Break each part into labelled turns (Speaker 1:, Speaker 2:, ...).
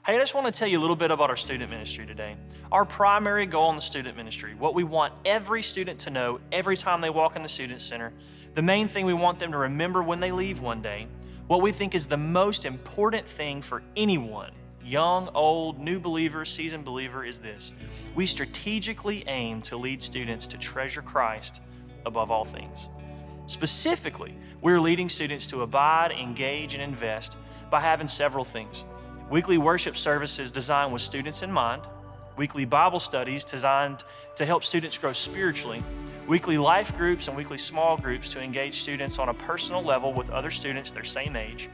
Speaker 1: Hey, I just want to tell you a little bit about our student ministry today. Our primary goal in the student ministry, what we want every student to know every time they walk in the Student Center, the main thing we want them to remember when they leave one day, what we think is the most important thing for anyone, young, old, new believer, seasoned believer, is this. We strategically aim to lead students to treasure Christ above all things. Specifically, we're leading students to abide, engage, and invest by having several things. Weekly worship services designed with students in mind, weekly Bible studies designed to help students grow spiritually, weekly life groups and weekly small groups to engage students on a personal level with other students their same age,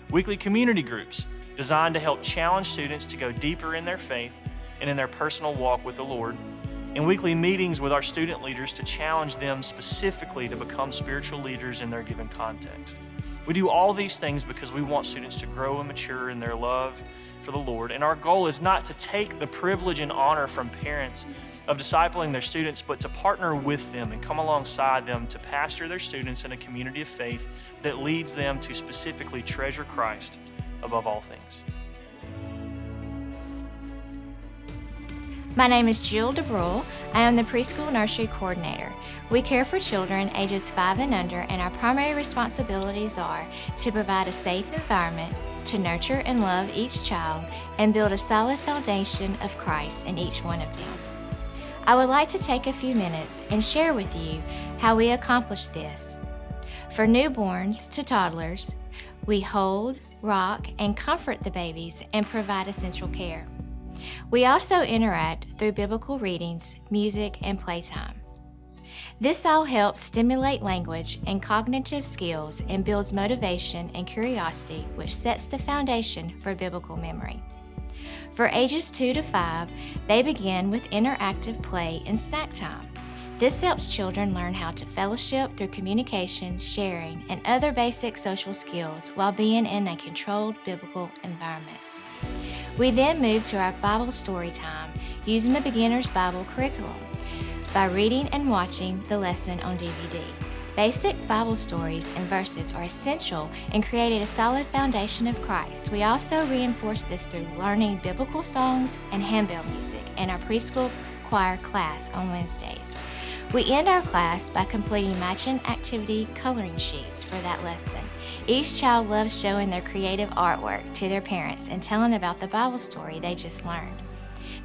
Speaker 1: weekly community groups designed to help challenge students to go deeper in their faith and in their personal walk with the Lord, and weekly meetings with our student leaders to challenge them specifically to become spiritual leaders in their given context. We do all these things because we want students to grow and mature in their love for the Lord. And our goal is not to take the privilege and honor from parents of discipling their students, but to partner with them and come alongside them to pastor their students in a community of faith that leads them to specifically treasure Christ above all things.
Speaker 2: My name is Jill DeBrule. I am the Preschool Nursery Coordinator. We care for children ages 5 and under, and our primary responsibilities are to provide a safe environment, to nurture and love each child, and build a solid foundation of Christ in each one of them. I would like to take a few minutes and share with you how we accomplish this. For newborns to toddlers, we hold, rock, and comfort the babies and provide essential care. We also interact through biblical readings, music, and playtime. This all helps stimulate language and cognitive skills and builds motivation and curiosity, which sets the foundation for biblical memory. For ages 2 to 5, they begin with interactive play and snack time. This helps children learn how to fellowship through communication, sharing, and other basic social skills while being in a controlled biblical environment. We then move to our Bible story time using the Beginner's Bible curriculum by reading and watching the lesson on DVD. Basic Bible stories and verses are essential in creating a solid foundation of Christ. We also reinforce this through learning biblical songs and handbell music in our preschool choir class on Wednesdays. We end our class by completing matching activity coloring sheets for that lesson. Each child loves showing their creative artwork to their parents and telling about the Bible story they just learned.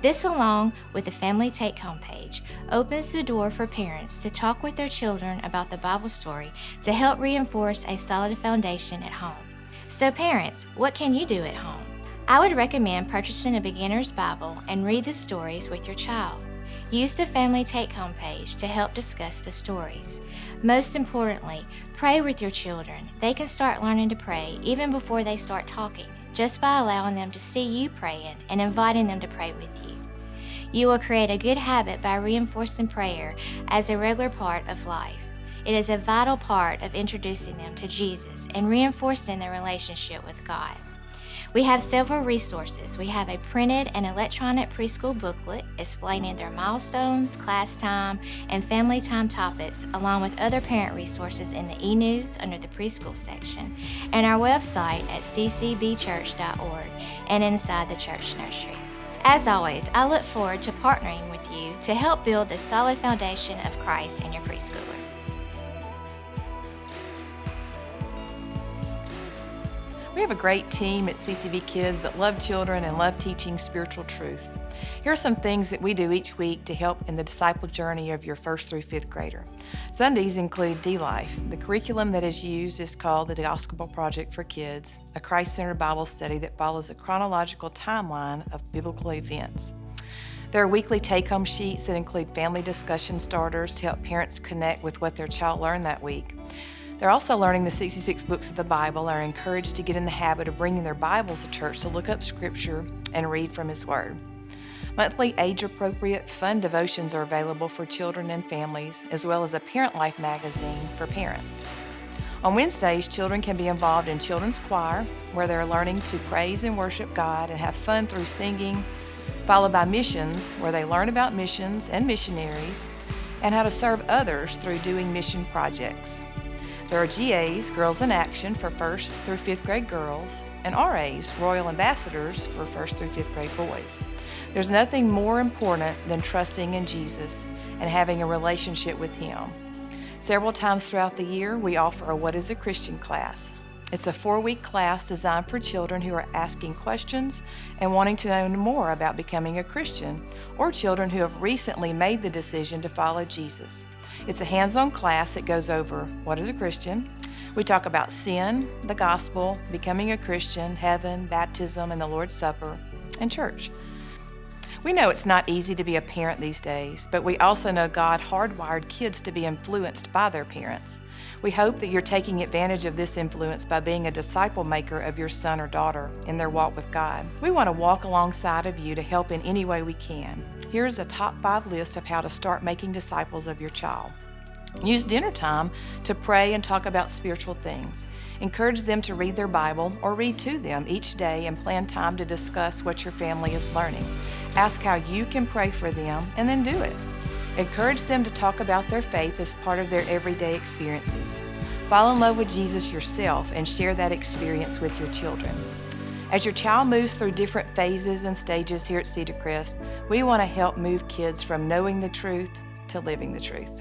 Speaker 2: This, along with the family take-home page, opens the door for parents to talk with their children about the Bible story to help reinforce a solid foundation at home. So parents, what can you do at home? I would recommend purchasing a Beginner's Bible and read the stories with your child. Use the family take-home page to help discuss the stories. Most importantly, pray with your children. They can start learning to pray even before they start talking, just by allowing them to see you praying and inviting them to pray with you. You will create a good habit by reinforcing prayer as a regular part of life. It is a vital part of introducing them to Jesus and reinforcing their relationship with God. We have several resources. We have a printed and electronic preschool booklet explaining their milestones, class time, and family time topics, along with other parent resources in the e-news under the preschool section, and our website at ccbchurch.org and inside the church nursery. As always, I look forward to partnering with you to help build the solid foundation of Christ in your preschooler.
Speaker 3: We have a great team at CCV Kids that love children and love teaching spiritual truths. Here are some things that we do each week to help in the disciple journey of your 1st through 5th grader. Sundays include D-Life. The curriculum that is used is called the Gospel Project for Kids, a Christ-centered Bible study that follows a chronological timeline of biblical events. There are weekly take-home sheets that include family discussion starters to help parents connect with what their child learned that week. They're also learning the 66 books of the Bible and are encouraged to get in the habit of bringing their Bibles to church to look up Scripture and read from His Word. Monthly age-appropriate fun devotions are available for children and families, as well as a Parent Life magazine for parents. On Wednesdays, children can be involved in children's choir, where they're learning to praise and worship God and have fun through singing, followed by missions, where they learn about missions and missionaries, and how to serve others through doing mission projects. There are GAs, Girls in Action, for 1st through 5th grade girls, and RAs, Royal Ambassadors for 1st through 5th grade boys. There's nothing more important than trusting in Jesus and having a relationship with Him. Several times throughout the year, we offer a What is a Christian class. It's a 4-week class designed for children who are asking questions and wanting to know more about becoming a Christian, or children who have recently made the decision to follow Jesus. It's a hands-on class that goes over what is a Christian. We talk about sin, the gospel, becoming a Christian, heaven, baptism, and the Lord's Supper, and church. We know it's not easy to be a parent these days, but we also know God hardwired kids to be influenced by their parents. We hope that you're taking advantage of this influence by being a disciple maker of your son or daughter in their walk with God. We want to walk alongside of you to help in any way we can. Here's a top 5 list of how to start making disciples of your child. Use dinner time to pray and talk about spiritual things. Encourage them to read their Bible or read to them each day and plan time to discuss what your family is learning. Ask how you can pray for them and then do it. Encourage them to talk about their faith as part of their everyday experiences. Fall in love with Jesus yourself and share that experience with your children. As your child moves through different phases and stages here at Cedar Crest, we want to help move kids from knowing the truth to living the truth.